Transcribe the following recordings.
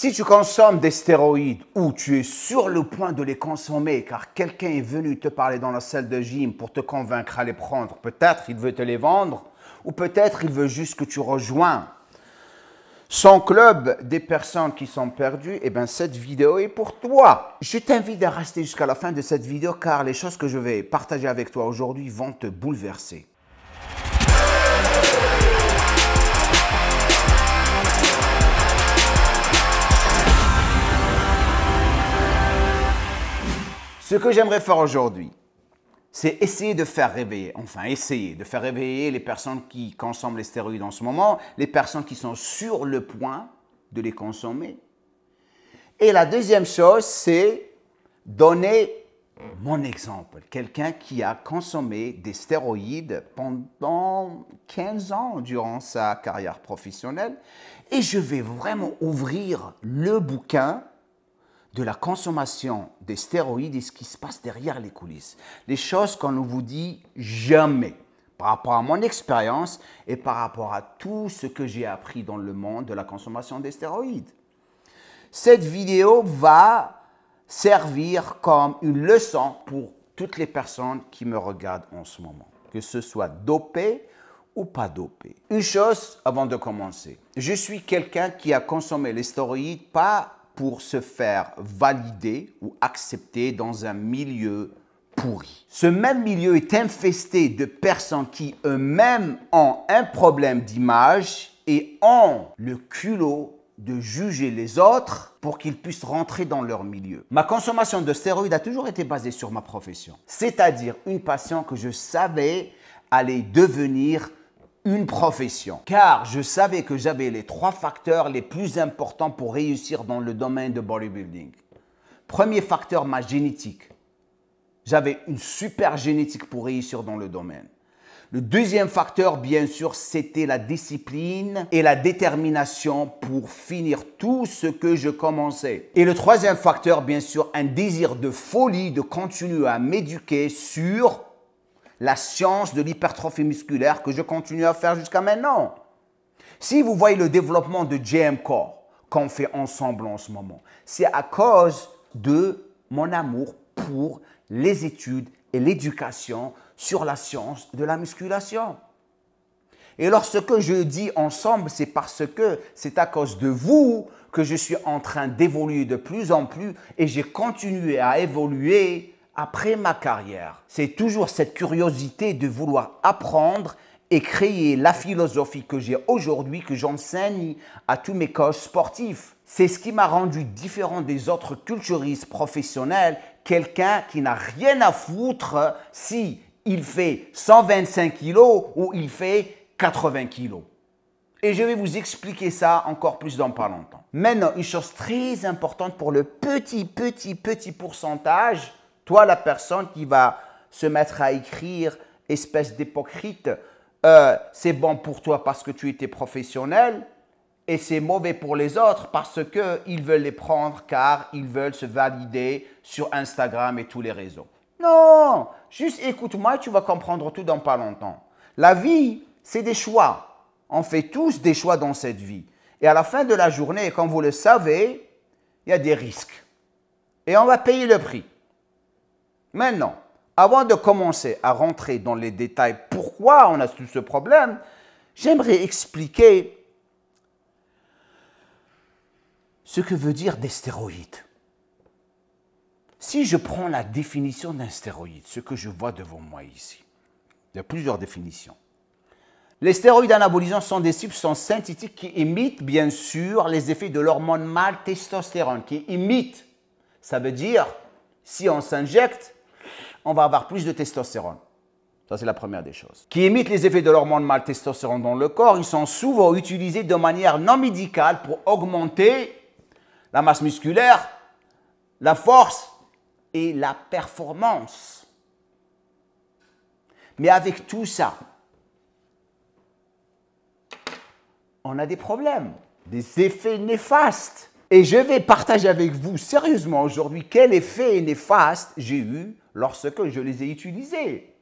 Si tu consommes des stéroïdes ou tu es sur le point de les consommer car quelqu'un est venu te parler dans la salle de gym pour te convaincre à les prendre, peut-être il veut te les vendre ou peut-être il veut juste que tu rejoins son club des personnes qui sont perdues, eh bien cette vidéo est pour toi. Je t'invite à rester jusqu'à la fin de cette vidéo car les choses que je vais partager avec toi aujourd'hui vont te bouleverser. Ce que j'aimerais faire aujourd'hui, c'est essayer de faire réveiller, les personnes qui consomment les stéroïdes en ce moment, les personnes qui sont sur le point de les consommer. Et la deuxième chose, c'est donner mon exemple. Quelqu'un qui a consommé des stéroïdes pendant 15 ans durant sa carrière professionnelle. Et je vais vraiment ouvrir le bouquin de la consommation des stéroïdes et ce qui se passe derrière les coulisses. Les choses qu'on ne vous dit jamais par rapport à mon expérience et par rapport à tout ce que j'ai appris dans le monde de la consommation des stéroïdes. Cette vidéo va servir comme une leçon pour toutes les personnes qui me regardent en ce moment, que ce soit dopé ou pas dopé. Une chose avant de commencer, je suis quelqu'un qui a consommé les stéroïdes pas pour se faire valider ou accepter dans un milieu pourri. Ce même milieu est infesté de personnes qui eux-mêmes ont un problème d'image et ont le culot de juger les autres pour qu'ils puissent rentrer dans leur milieu. Ma consommation de stéroïdes a toujours été basée sur ma profession, c'est-à-dire une passion que je savais allait devenir une profession, car je savais que j'avais les 3 facteurs les plus importants pour réussir dans le domaine de bodybuilding. Premier facteur, ma génétique. J'avais une super génétique pour réussir dans le domaine. Le deuxième facteur, bien sûr, c'était la discipline et la détermination pour finir tout ce que je commençais. Et le troisième facteur, bien sûr, un désir de folie de continuer à m'éduquer sur la science de l'hypertrophie musculaire que je continue à faire jusqu'à maintenant. Si vous voyez le développement de JM Core qu'on fait ensemble en ce moment, c'est à cause de mon amour pour les études et l'éducation sur la science de la musculation. Et lorsque je dis ensemble, c'est parce que c'est à cause de vous que je suis en train d'évoluer de plus en plus et j'ai continué à évoluer après ma carrière. C'est toujours cette curiosité de vouloir apprendre et créer la philosophie que j'ai aujourd'hui, que j'enseigne à tous mes coachs sportifs. C'est ce qui m'a rendu différent des autres culturistes professionnels, quelqu'un qui n'a rien à foutre si il fait 125 kilos ou il fait 80 kilos. Et je vais vous expliquer ça encore plus dans pas longtemps. Maintenant, une chose très importante pour le petit pourcentage. Toi, la personne qui va se mettre à écrire « espèce d'hypocrite », c'est bon pour toi parce que tu étais professionnel et c'est mauvais pour les autres parce qu'ils veulent les prendre car ils veulent se valider sur Instagram et tous les réseaux. Non, juste écoute-moi et tu vas comprendre tout dans pas longtemps. La vie, c'est des choix. On fait tous des choix dans cette vie. Et à la fin de la journée, comme vous le savez, il y a des risques. Et on va payer le prix. Maintenant, avant de commencer à rentrer dans les détails pourquoi on a tout ce problème, j'aimerais expliquer ce que veut dire des stéroïdes. Si je prends la définition d'un stéroïde, ce que je vois devant moi ici, il y a plusieurs définitions. Les stéroïdes anabolisants sont des substances synthétiques qui imitent bien sûr les effets de l'hormone mâle testostérone, qui imitent. Ça veut dire, si on s'injecte, on va avoir plus de testostérone. Ça, c'est la première des choses. Qui imitent les effets de l'hormone mâle testostérone dans le corps, ils sont souvent utilisés de manière non médicale pour augmenter la masse musculaire, la force et la performance. Mais avec tout ça, on a des problèmes, des effets néfastes. Et je vais partager avec vous sérieusement aujourd'hui quel effet néfaste j'ai eu lorsque je les ai utilisés.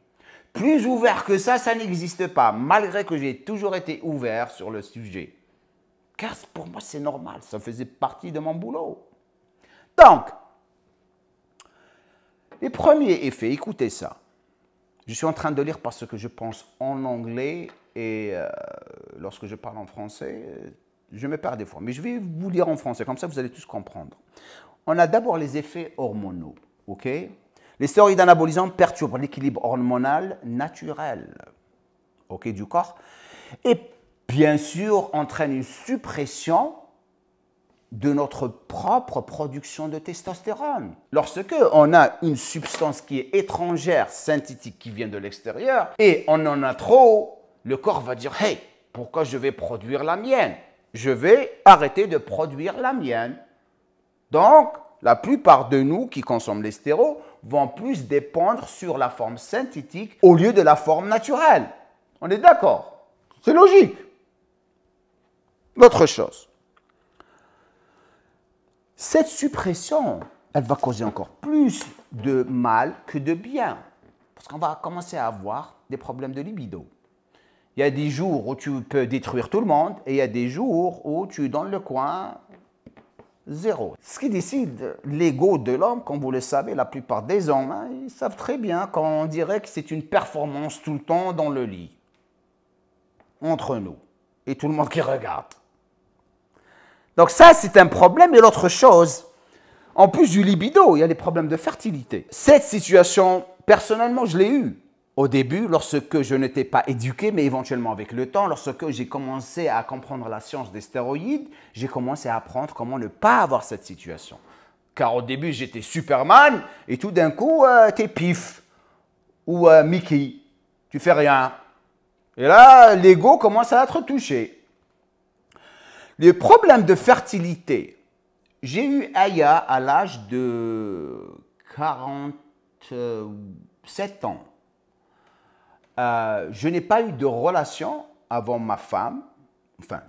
Plus ouvert que ça n'existe pas, malgré que j'ai toujours été ouvert sur le sujet. Car pour moi, c'est normal, ça faisait partie de mon boulot. Donc, les premiers effets, écoutez ça. Je suis en train de lire parce que je pense en anglais et lorsque je parle en français, je me perds des fois. Mais je vais vous lire en français, comme ça vous allez tous comprendre. On a d'abord les effets hormonaux. Ok? Les stéroïdes anabolisants perturbent l'équilibre hormonal naturel, ok, du corps et bien sûr entraînent une suppression de notre propre production de testostérone. Lorsque on a une substance qui est étrangère, synthétique, qui vient de l'extérieur, et on en a trop, le corps va dire « Hey, pourquoi je vais produire la mienne? Je vais arrêter de produire la mienne. » Donc, la plupart de nous qui consomment les stéroïdes vont plus dépendre sur la forme synthétique au lieu de la forme naturelle. On est d'accord? C'est logique. L'autre chose. Cette suppression, elle va causer encore plus de mal que de bien. Parce qu'on va commencer à avoir des problèmes de libido. Il y a des jours où tu peux détruire tout le monde et il y a des jours où tu es dans le coin zéro. Ce qui décide l'ego de l'homme, comme vous le savez, la plupart des hommes, hein, ils savent très bien quand on dirait que c'est une performance tout le temps dans le lit. Entre nous. Et tout le monde qui regarde. Donc ça, c'est un problème. Et l'autre chose, en plus du libido, il y a les problèmes de fertilité. Cette situation, personnellement, je l'ai eue. Au début, lorsque je n'étais pas éduqué, mais éventuellement avec le temps, lorsque j'ai commencé à comprendre la science des stéroïdes, j'ai commencé à apprendre comment ne pas avoir cette situation. Car au début, j'étais Superman, et tout d'un coup, t'es Pif, ou Mickey, tu fais rien. Et là, l'ego commence à être touché. Les problèmes de fertilité. J'ai eu Aya à l'âge de 47 ans. Je n'ai pas eu de relation avant ma femme, enfin,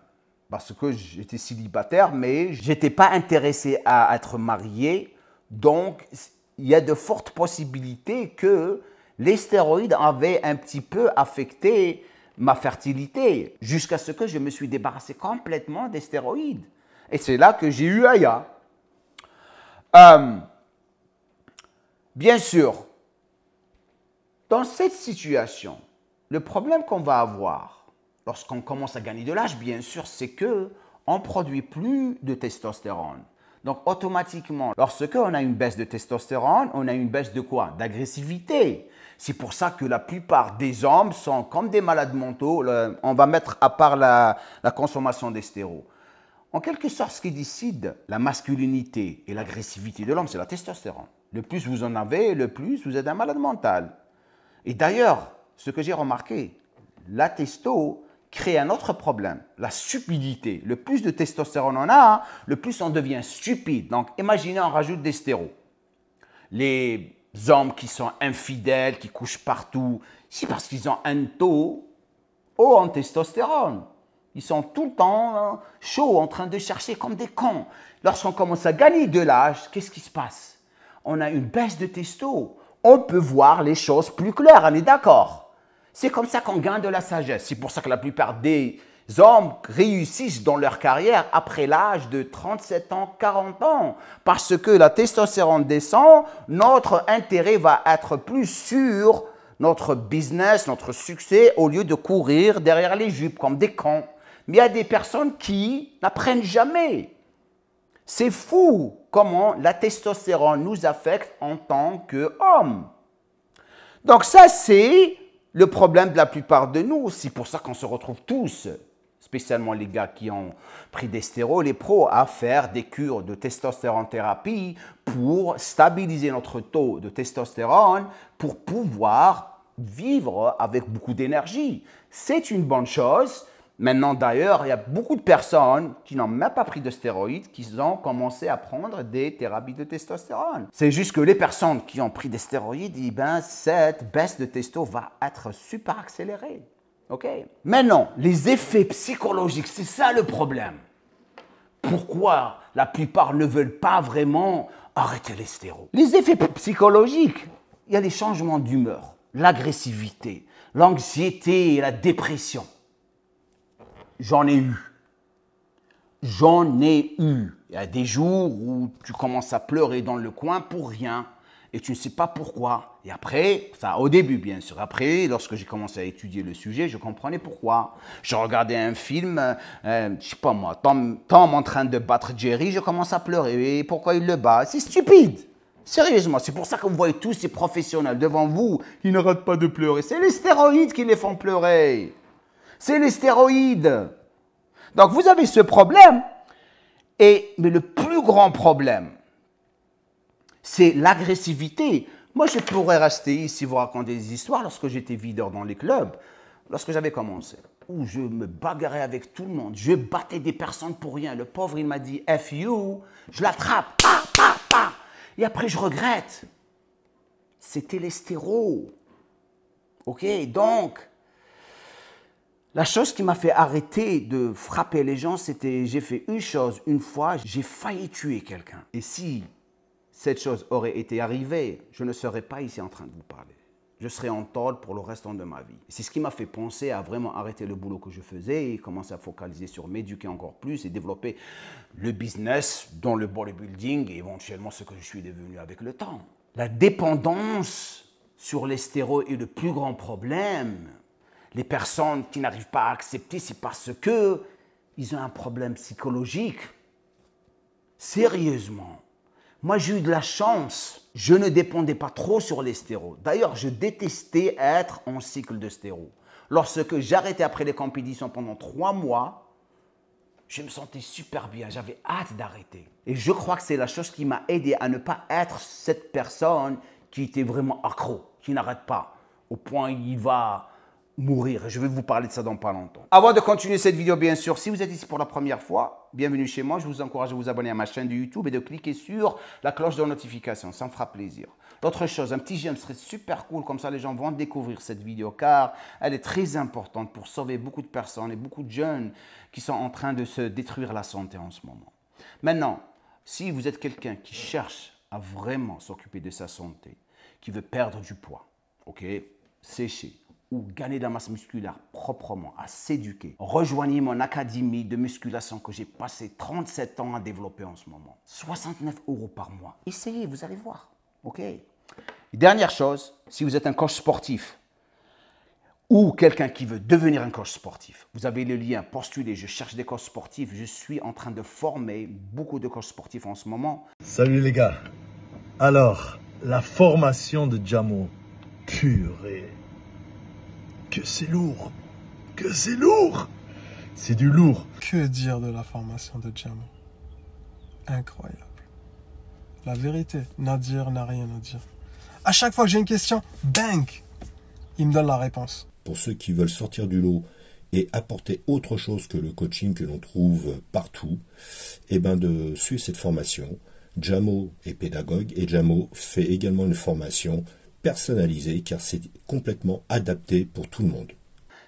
parce que j'étais célibataire, mais je n'étais pas intéressé à être marié. Donc, il y a de fortes possibilités que les stéroïdes avaient un petit peu affecté ma fertilité, jusqu'à ce que je me suis débarrassé complètement des stéroïdes. Et c'est là que j'ai eu Aya. Bien sûr, dans cette situation, le problème qu'on va avoir lorsqu'on commence à gagner de l'âge, bien sûr, c'est qu'on ne produit plus de testostérone. Donc, automatiquement, lorsqu'on a une baisse de testostérone, on a une baisse de quoi? D'agressivité. C'est pour ça que la plupart des hommes sont comme des malades mentaux. On va mettre à part la consommation des stéroïdes. En quelque sorte, ce qui décide la masculinité et l'agressivité de l'homme, c'est la testostérone. Le plus vous en avez, le plus vous êtes un malade mental. Et d'ailleurs, ce que j'ai remarqué, la testo crée un autre problème, la stupidité. Le plus de testostérone on a, le plus on devient stupide. Donc, imaginez, on rajoute des stéroïdes. Les hommes qui sont infidèles, qui couchent partout, c'est parce qu'ils ont un taux haut en testostérone. Ils sont tout le temps chauds, en train de chercher comme des cons. Lorsqu'on commence à gagner de l'âge, qu'est-ce qui se passe? On a une baisse de testo. On peut voir les choses plus claires, on est d'accord. C'est comme ça qu'on gagne de la sagesse. C'est pour ça que la plupart des hommes réussissent dans leur carrière après l'âge de 37 ans, 40 ans. Parce que la testostérone descend, notre intérêt va être plus sur notre business, notre succès, au lieu de courir derrière les jupes comme des cons. Mais il y a des personnes qui n'apprennent jamais. C'est fou comment la testostérone nous affecte en tant qu'hommes. Donc ça, c'est le problème de la plupart de nous. C'est pour ça qu'on se retrouve tous, spécialement les gars qui ont pris des stéroïdes, les pros, à faire des cures de testostérone thérapie pour stabiliser notre taux de testostérone pour pouvoir vivre avec beaucoup d'énergie. C'est une bonne chose. Maintenant, d'ailleurs, il y a beaucoup de personnes qui n'ont même pas pris de stéroïdes, qui ont commencé à prendre des thérapies de testostérone. C'est juste que les personnes qui ont pris des stéroïdes, eh ben, cette baisse de testo va être super accélérée. Okay? Maintenant, les effets psychologiques, c'est ça le problème. Pourquoi la plupart ne veulent pas vraiment arrêter les stéroïdes? Les effets psychologiques, il y a les changements d'humeur, l'agressivité, l'anxiété et la dépression. J'en ai eu. J'en ai eu. Il y a des jours où tu commences à pleurer dans le coin pour rien et tu ne sais pas pourquoi. Et après, ça au début bien sûr. Après, lorsque j'ai commencé à étudier le sujet, je comprenais pourquoi. Je regardais un film, je sais pas moi, Tom en train de battre Jerry, je commence à pleurer. Et pourquoi il le bat? C'est stupide. Sérieusement, c'est pour ça que vous voyez tous ces professionnels devant vous qui n'arrêtent pas de pleurer. C'est les stéroïdes qui les font pleurer. C'est les stéroïdes. Donc vous avez ce problème, mais le plus grand problème, c'est l'agressivité. Moi, je pourrais rester ici vous raconter des histoires lorsque j'étais videur dans les clubs, lorsque j'avais commencé, où je me bagarrais avec tout le monde. Je battais des personnes pour rien. Le pauvre, il m'a dit « F you », je l'attrape, pa, pa, pa. Et après, je regrette. C'était les stéros. OK, donc, la chose qui m'a fait arrêter de frapper les gens, c'était, j'ai fait une chose, une fois, j'ai failli tuer quelqu'un. Et si cette chose aurait été arrivée, je ne serais pas ici en train de vous parler. Je serais en tôle pour le restant de ma vie. C'est ce qui m'a fait penser à vraiment arrêter le boulot que je faisais et commencer à focaliser sur m'éduquer encore plus et développer le business dans le bodybuilding et éventuellement ce que je suis devenu avec le temps. La dépendance sur les stéroïdes est le plus grand problème. Les personnes qui n'arrivent pas à accepter, c'est parce qu'ils ont un problème psychologique. Sérieusement. Moi, j'ai eu de la chance. Je ne dépendais pas trop sur les stéroïdes. D'ailleurs, je détestais être en cycle de stéroïdes. Lorsque j'arrêtais après les compétitions pendant 3 mois, je me sentais super bien. J'avais hâte d'arrêter. Et je crois que c'est la chose qui m'a aidé à ne pas être cette personne qui était vraiment accro, qui n'arrête pas, au point où il va mourir. Je vais vous parler de ça dans pas longtemps. Avant de continuer cette vidéo, bien sûr, si vous êtes ici pour la première fois, bienvenue chez moi. Je vous encourage à vous abonner à ma chaîne de YouTube et de cliquer sur la cloche de notification. Ça me fera plaisir. L'autre chose, un petit j'aime serait super cool. Comme ça, les gens vont découvrir cette vidéo car elle est très importante pour sauver beaucoup de personnes et beaucoup de jeunes qui sont en train de se détruire la santé en ce moment. Maintenant, si vous êtes quelqu'un qui cherche à vraiment s'occuper de sa santé, qui veut perdre du poids, ok, sécher, ou gagner de la masse musculaire proprement, à s'éduquer, rejoignez mon académie de musculation que j'ai passé 37 ans à développer en ce moment. 69 € par mois. Essayez, vous allez voir. OK. Et dernière chose, si vous êtes un coach sportif ou quelqu'un qui veut devenir un coach sportif, vous avez le lien, postulez, je cherche des coachs sportifs, je suis en train de former beaucoup de coachs sportifs en ce moment. Salut les gars. Alors, la formation de Jamo, purée. Que c'est lourd, que c'est lourd, c'est du lourd. Que dire de la formation de Jamo? Incroyable. La vérité, Nadir n'a rien à dire. À chaque fois que j'ai une question, bang, il me donne la réponse. Pour ceux qui veulent sortir du lot et apporter autre chose que le coaching que l'on trouve partout, et ben de suivre cette formation. Jamo est pédagogue et Jamo fait également une formation personnalisé car c'est complètement adapté pour tout le monde.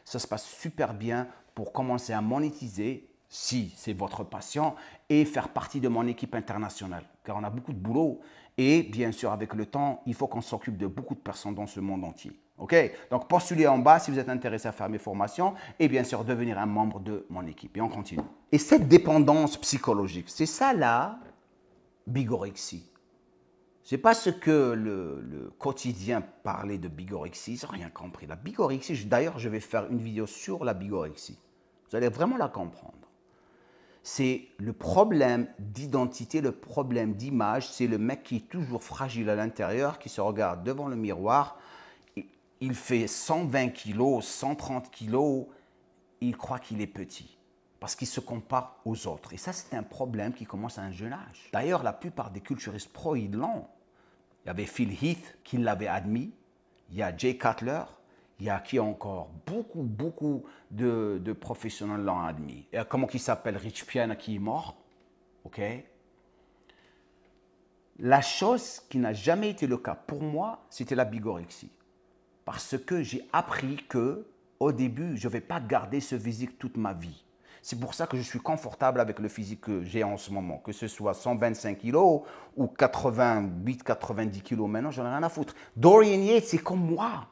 Ça se passe super bien pour commencer à monétiser, si c'est votre passion, et faire partie de mon équipe internationale. Car on a beaucoup de boulot et bien sûr avec le temps, il faut qu'on s'occupe de beaucoup de personnes dans ce monde entier. OK? Donc postulez en bas si vous êtes intéressé à faire mes formations et bien sûr devenir un membre de mon équipe. Et on continue. Et cette dépendance psychologique, c'est ça là, bigorexie. C'est pas ce que le quotidien parlait de bigorexie, ils n'ont rien compris. La bigorexie, d'ailleurs, je vais faire une vidéo sur la bigorexie. Vous allez vraiment la comprendre. C'est le problème d'identité, le problème d'image. C'est le mec qui est toujours fragile à l'intérieur, qui se regarde devant le miroir. Il fait 120 kilos, 130 kilos, il croit qu'il est petit. Parce qu'il se compare aux autres. Et ça, c'est un problème qui commence à un jeune âge. D'ailleurs, la plupart des culturistes pro, ils l'ont. Il y avait Phil Heath qui l'avait admis, il y a Jay Cutler, il y a qui encore beaucoup de professionnels l'ont admis. Et comment il s'appelle, Rich Piana qui est mort, ok. La chose qui n'a jamais été le cas pour moi, c'était la bigorexie. Parce que j'ai appris que au début, je ne vais pas garder ce physique toute ma vie. C'est pour ça que je suis confortable avec le physique que j'ai en ce moment. Que ce soit 125 kg ou 88-90 kg maintenant, j'en ai rien à foutre. Dorian Yates, c'est comme moi.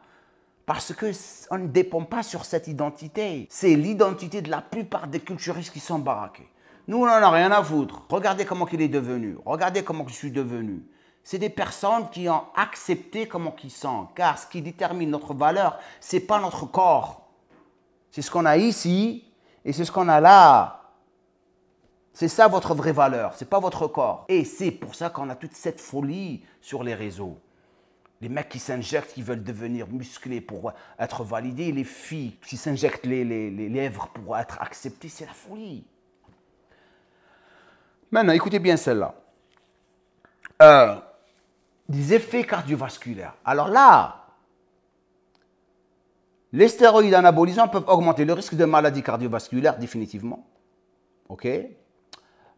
Parce qu'on ne dépend pas sur cette identité. C'est l'identité de la plupart des culturistes qui sont baraqués. Nous, on n'en a rien à foutre. Regardez comment il est devenu. Regardez comment je suis devenu. C'est des personnes qui ont accepté comment ils sont. Car ce qui détermine notre valeur, ce n'est pas notre corps. C'est ce qu'on a ici et c'est ce qu'on a là. C'est ça votre vraie valeur, ce n'est pas votre corps. Et c'est pour ça qu'on a toute cette folie sur les réseaux. Les mecs qui s'injectent, qui veulent devenir musclés pour être validés. Les filles qui s'injectent les lèvres pour être acceptées, c'est la folie. Maintenant, écoutez bien celle-là. Des effets cardiovasculaires. Alors là, les stéroïdes anabolisants peuvent augmenter le risque de maladie cardiovasculaire définitivement. OK.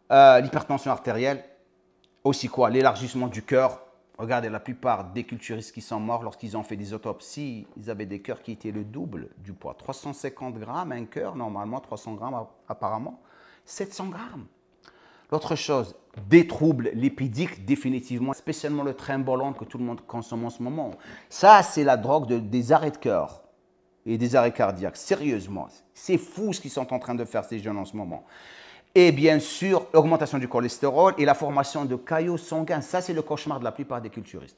L'hypertension artérielle. Aussi quoi? L'élargissement du cœur. Regardez, la plupart des culturistes qui sont morts, lorsqu'ils ont fait des autopsies, ils avaient des cœurs qui étaient le double du poids. 350 grammes, un cœur, normalement 300 grammes apparemment. 700 grammes. L'autre chose, des troubles lipidiques, définitivement, spécialement le Trenbolone que tout le monde consomme en ce moment. Ça, c'est la drogue des arrêts de cœur et des arrêts cardiaques. Sérieusement, c'est fou ce qu'ils sont en train de faire ces jeunes en ce moment. Et bien sûr, l'augmentation du cholestérol et la formation de caillots sanguins. Ça, c'est le cauchemar de la plupart des culturistes.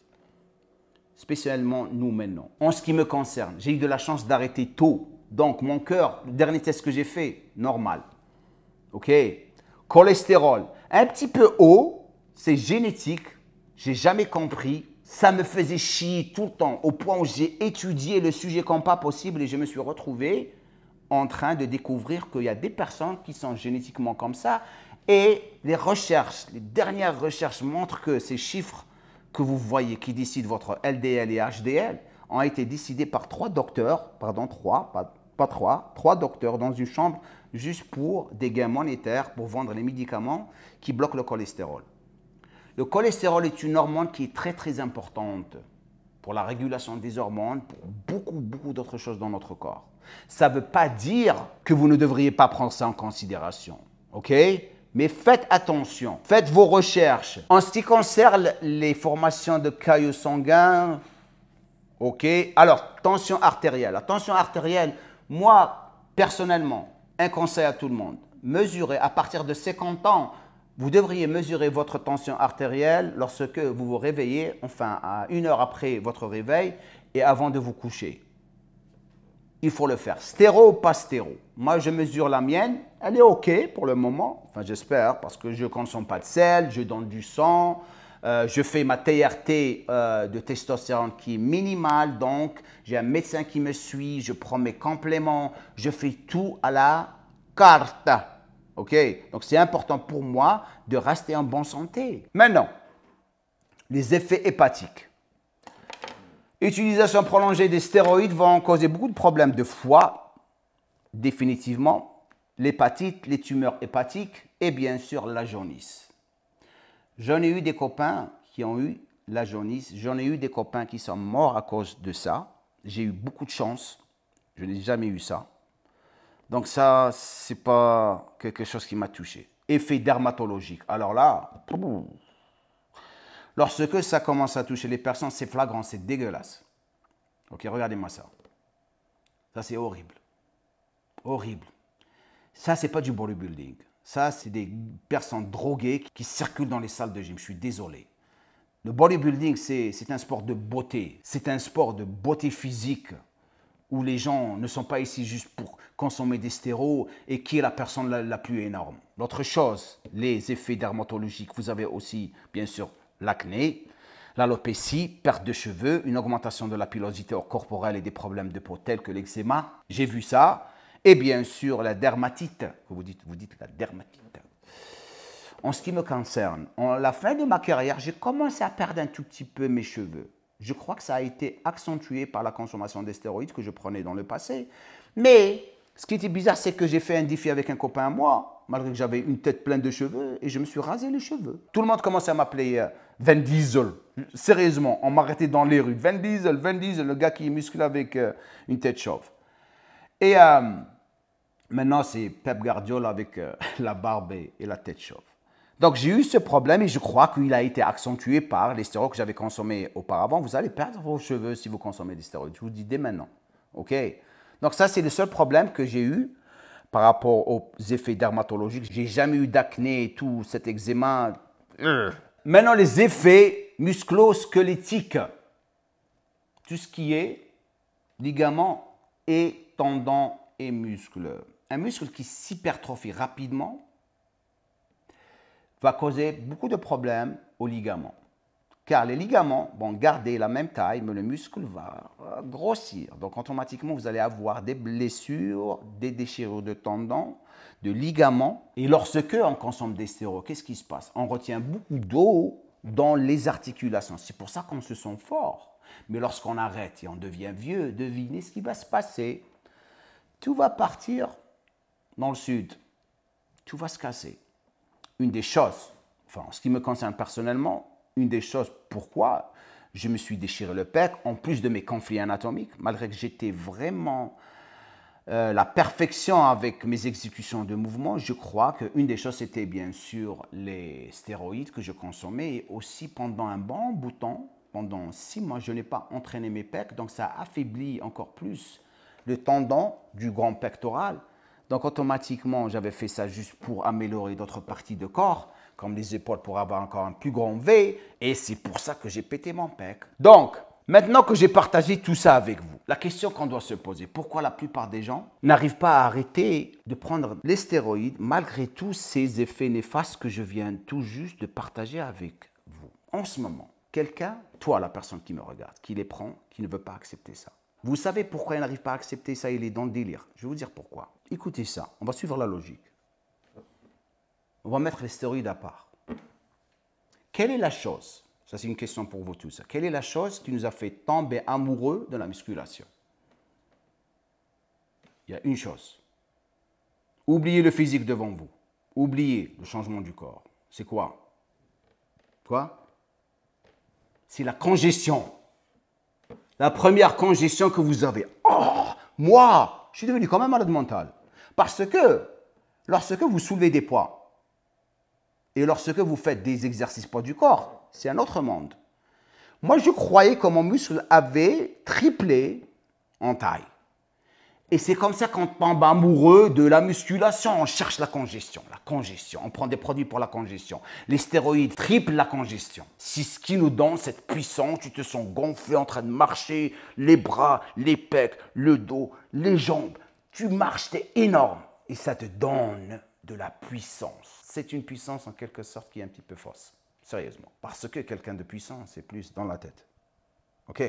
Spécialement nous maintenant. En ce qui me concerne, j'ai eu de la chance d'arrêter tôt. Donc, mon cœur, le dernier test que j'ai fait, normal. OK? Cholestérol, un petit peu haut, c'est génétique. J'ai jamais compris. Ça me faisait chier tout le temps, au point où j'ai étudié le sujet comme pas possible et je me suis retrouvé en train de découvrir qu'il y a des personnes qui sont génétiquement comme ça. Et les recherches, les dernières recherches montrent que ces chiffres que vous voyez qui décident votre LDL et HDL ont été décidés par trois docteurs dans une chambre juste pour des gains monétaires, pour vendre les médicaments qui bloquent le cholestérol. Le cholestérol est une hormone qui est très très importante pour la régulation des hormones, pour beaucoup d'autres choses dans notre corps. Ça ne veut pas dire que vous ne devriez pas prendre ça en considération, ok? Mais faites attention, faites vos recherches. En ce qui concerne les formations de caillots sanguins, ok? Alors, tension artérielle. La tension artérielle, moi, personnellement, un conseil à tout le monde. Mesurez à partir de 50 ans, vous devriez mesurer votre tension artérielle lorsque vous vous réveillez, enfin à 1 heure après votre réveil et avant de vous coucher. Il faut le faire. Stéro ou pas stéro? Moi, je mesure la mienne. Elle est OK pour le moment. Enfin, j'espère, parce que je ne consomme pas de sel, je donne du sang. Je fais ma TRT de testostérone qui est minimale. Donc, j'ai un médecin qui me suit. Je prends mes compléments. Je fais tout à la carte. OK? Donc, c'est important pour moi de rester en bonne santé. Maintenant, les effets hépatiques. Utilisation prolongée des stéroïdes vont causer beaucoup de problèmes de foie, définitivement, l'hépatite, les tumeurs hépatiques et bien sûr la jaunisse. J'en ai eu des copains qui ont eu la jaunisse, j'en ai eu des copains qui sont morts à cause de ça. J'ai eu beaucoup de chance, je n'ai jamais eu ça. Donc ça, ce n'est pas quelque chose qui m'a touché. Effet dermatologique, alors là, lorsque ça commence à toucher les personnes, c'est flagrant, c'est dégueulasse. Ok, regardez-moi ça. Ça, c'est horrible. Horrible. Ça, c'est pas du bodybuilding. Ça, c'est des personnes droguées qui circulent dans les salles de gym. Je suis désolé. Le bodybuilding, c'est un sport de beauté. C'est un sport de beauté physique où les gens ne sont pas ici juste pour consommer des stéroïdes et qui est la personne la plus énorme. L'autre chose, les effets dermatologiques. Vous avez aussi, bien sûr, l'acné, l'alopécie, perte de cheveux, une augmentation de la pilosité corporelle et des problèmes de peau tels que l'eczéma. J'ai vu ça. Et bien sûr, la dermatite. Vous dites la dermatite. En ce qui me concerne, à la fin de ma carrière, j'ai commencé à perdre un tout petit peu mes cheveux. Je crois que ça a été accentué par la consommation des stéroïdes que je prenais dans le passé. Mais ce qui était bizarre, c'est que j'ai fait un défi avec un copain à moi, malgré que j'avais une tête pleine de cheveux, et je me suis rasé les cheveux. Tout le monde commençait à m'appeler Vin Diesel. Sérieusement, on m'arrêtait dans les rues. Vin Diesel, le gars qui est musclé avec une tête chauve. Et maintenant, c'est Pep Guardiola avec la barbe et la tête chauve. Donc, j'ai eu ce problème et je crois qu'il a été accentué par les stéroïdes que j'avais consommés auparavant. Vous allez perdre vos cheveux si vous consommez des stéroïdes. Je vous le dis dès maintenant. OK? Donc, ça, c'est le seul problème que j'ai eu par rapport aux effets dermatologiques. J'ai jamais eu d'acné et tout, cet eczéma. Maintenant, les effets musculo-squelettiques. Tout ce qui est ligaments et tendons et muscles. Un muscle qui s'hypertrophie rapidement va causer beaucoup de problèmes aux ligaments. Car les ligaments vont garder la même taille, mais le muscle va grossir. Donc automatiquement, vous allez avoir des blessures, des déchirures de tendons, de ligaments. Et lorsque on consomme des stéroïdes, qu'est-ce qui se passe? On retient beaucoup d'eau dans les articulations. C'est pour ça qu'on se sent fort. Mais lorsqu'on arrête et on devient vieux, devinez ce qui va se passer. Tout va partir dans le sud. Tout va se casser. Une des choses, enfin en ce qui me concerne personnellement, une des choses pourquoi je me suis déchiré le pec, en plus de mes conflits anatomiques, malgré que j'étais vraiment la perfection avec mes exécutions de mouvements, je crois qu'une des choses c'était bien sûr les stéroïdes que je consommais et aussi pendant un bon bout de temps, pendant 6 mois, je n'ai pas entraîné mes pecs, donc ça affaiblit encore plus le tendon du grand pectoral. Donc automatiquement, j'avais fait ça juste pour améliorer d'autres parties de corps, comme les épaules pour avoir encore un plus grand V, et c'est pour ça que j'ai pété mon pec. Donc, maintenant que j'ai partagé tout ça avec vous, la question qu'on doit se poser, pourquoi la plupart des gens n'arrivent pas à arrêter de prendre les stéroïdes malgré tous ces effets néfastes que je viens tout juste de partager avec vous? En ce moment, quelqu'un, toi la personne qui me regarde, qui les prend, qui ne veut pas accepter ça. Vous savez pourquoi il n'arrive pas à accepter ça, il est dans le délire. Je vais vous dire pourquoi. Écoutez ça, on va suivre la logique. On va mettre les stéroïdes à part. Quelle est la chose, ça c'est une question pour vous tous, quelle est la chose qui nous a fait tomber amoureux de la musculation? Il y a une chose. Oubliez le physique devant vous. Oubliez le changement du corps. C'est quoi? Quoi? C'est la congestion. La première congestion que vous avez. Oh, moi, je suis devenu quand même malade mental. Parce que lorsque vous soulevez des poids et lorsque vous faites des exercices poids du corps, c'est un autre monde. Moi, je croyais que mon muscle avait triplé en taille. Et c'est comme ça qu'on tombe amoureux de la musculation. On cherche la congestion. On prend des produits pour la congestion. Les stéroïdes triplent la congestion. C'est ce qui nous donne cette puissance. Tu te sens gonflé en train de marcher, les bras, les pecs, le dos, les jambes. Tu marches, t'es énorme. Et ça te donne de la puissance. C'est une puissance en quelque sorte qui est un petit peu fausse. Sérieusement. Parce que quelqu'un de puissant, c'est plus dans la tête. OK?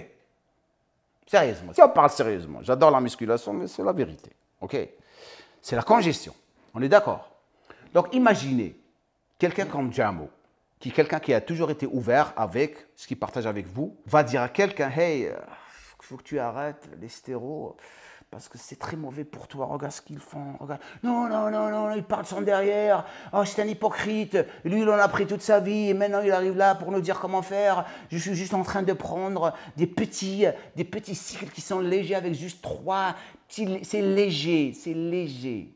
Sérieusement, si on parle sérieusement, j'adore la musculation, mais c'est la vérité. OK? C'est la congestion. On est d'accord? Donc imaginez quelqu'un comme Jamo, quelqu'un qui a toujours été ouvert avec ce qu'il partage avec vous, va dire à quelqu'un, hey, il faut que tu arrêtes les stéroïdes parce que c'est très mauvais pour toi, regarde ce qu'ils font. Regarde. Non, non, non, non, il parle sans derrière. Oh, c'est un hypocrite. Lui, il en a pris toute sa vie et maintenant il arrive là pour nous dire comment faire. Je suis juste en train de prendre des petits cycles qui sont légers avec juste 3 petits. C'est léger, c'est léger.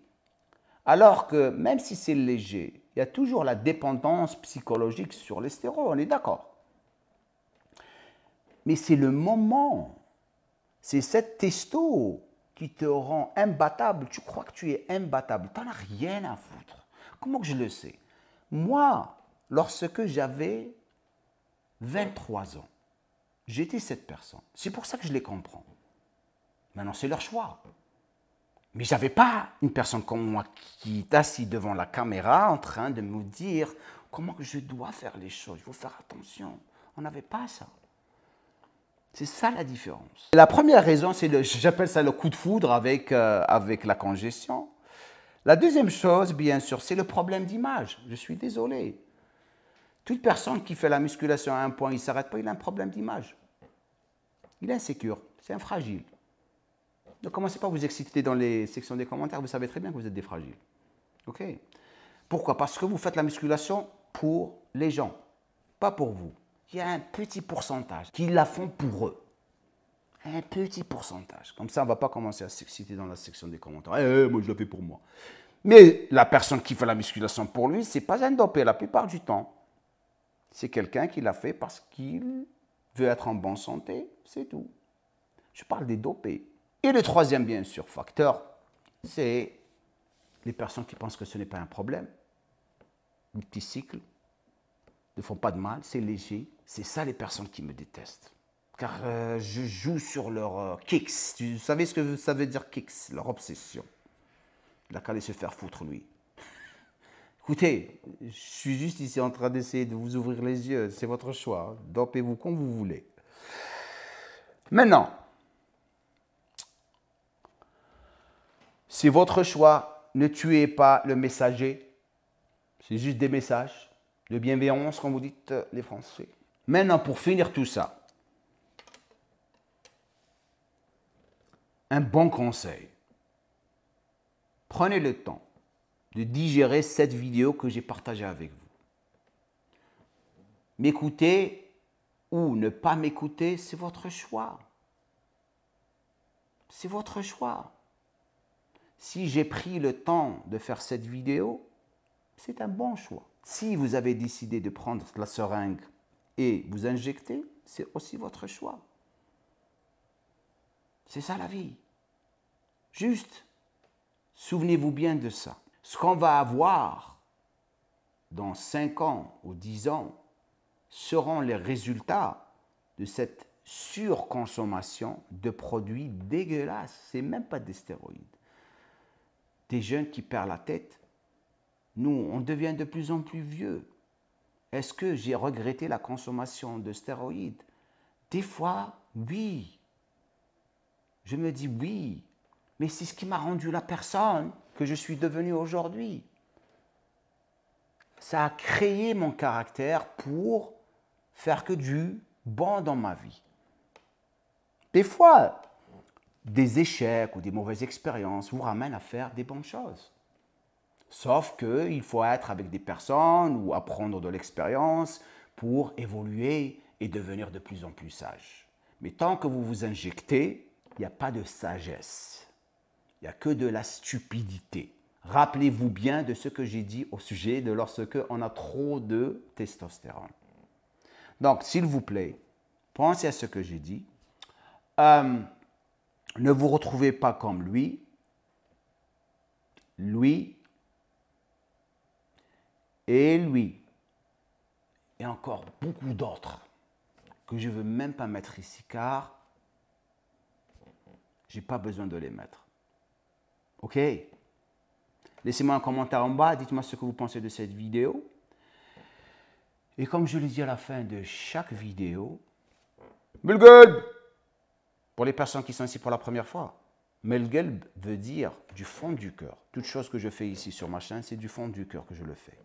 Alors que même si c'est léger, il y a toujours la dépendance psychologique sur les stéroïdes, on est d'accord. Mais c'est le moment, c'est cette testo qui te rend imbattable. Tu crois que tu es imbattable. Tu n'en as rien à foutre. Comment que je le sais? Moi, lorsque j'avais 23 ans, j'étais cette personne. C'est pour ça que je les comprends. Maintenant, c'est leur choix. Mais je n'avais pas une personne comme moi qui est assise devant la caméra en train de me dire comment que je dois faire les choses. Il faut faire attention. On n'avait pas ça. C'est ça la différence. La première raison, c'est j'appelle ça le coup de foudre avec la congestion. La deuxième chose, bien sûr, c'est le problème d'image. Je suis désolé. Toute personne qui fait la musculation à un point, il ne s'arrête pas, il a un problème d'image. Il est insécure, c'est un fragile. Ne commencez pas à vous exciter dans les sections des commentaires, vous savez très bien que vous êtes des fragiles. OK? Pourquoi? Parce que vous faites la musculation pour les gens, pas pour vous. Il y a un petit pourcentage qui la font pour eux. Un petit pourcentage. Comme ça, on ne va pas commencer à s'exciter dans la section des commentaires. Moi, je le fais pour moi. Mais la personne qui fait la musculation pour lui, ce n'est pas un dopé la plupart du temps. C'est quelqu'un qui l'a fait parce qu'il veut être en bonne santé, c'est tout. Je parle des dopés. Et le troisième, bien sûr, facteur, c'est les personnes qui pensent que ce n'est pas un problème, les petits cycles ne font pas de mal, c'est léger. C'est ça les personnes qui me détestent. Car je joue sur leur kicks. Vous savez ce que ça veut dire kicks, leur obsession. Il a qu'à aller se faire foutre, lui. Écoutez, je suis juste ici en train d'essayer de vous ouvrir les yeux. C'est votre choix. Dopez-vous comme vous voulez. Maintenant, c'est votre choix. Ne tuez pas le messager. C'est juste des messages de bienveillance, comme vous dites les Français. Maintenant, pour finir tout ça, un bon conseil. Prenez le temps de digérer cette vidéo que j'ai partagée avec vous. M'écouter ou ne pas m'écouter, c'est votre choix. C'est votre choix. Si j'ai pris le temps de faire cette vidéo, c'est un bon choix. Si vous avez décidé de prendre la seringue et vous injecter, c'est aussi votre choix. C'est ça la vie. Juste, souvenez-vous bien de ça. Ce qu'on va avoir dans 5 ans ou 10 ans seront les résultats de cette surconsommation de produits dégueulasses. Ce n'est même pas des stéroïdes. Des jeunes qui perdent la tête. Nous, on devient de plus en plus vieux. Est-ce que j'ai regretté la consommation de stéroïdes? Des fois, oui. Je me dis oui. Mais c'est ce qui m'a rendu la personne que je suis devenu aujourd'hui. Ça a créé mon caractère pour faire que du bon dans ma vie. Des fois, des échecs ou des mauvaises expériences vous ramènent à faire des bonnes choses. Sauf qu'il faut être avec des personnes ou apprendre de l'expérience pour évoluer et devenir de plus en plus sage. Mais tant que vous vous injectez, il n'y a pas de sagesse. Il n'y a que de la stupidité. Rappelez-vous bien de ce que j'ai dit au sujet de lorsque on a trop de testostérone. Donc, s'il vous plaît, pensez à ce que j'ai dit. Ne vous retrouvez pas comme lui et lui. Et encore beaucoup d'autres que je ne veux même pas mettre ici car je n'ai pas besoin de les mettre. Ok? Laissez-moi un commentaire en bas, dites-moi ce que vous pensez de cette vidéo. Et comme je le dis à la fin de chaque vidéo, Melgelb! Pour les personnes qui sont ici pour la première fois, Melgelb veut dire du fond du cœur. Toute chose que je fais ici sur ma chaîne, c'est du fond du cœur que je le fais.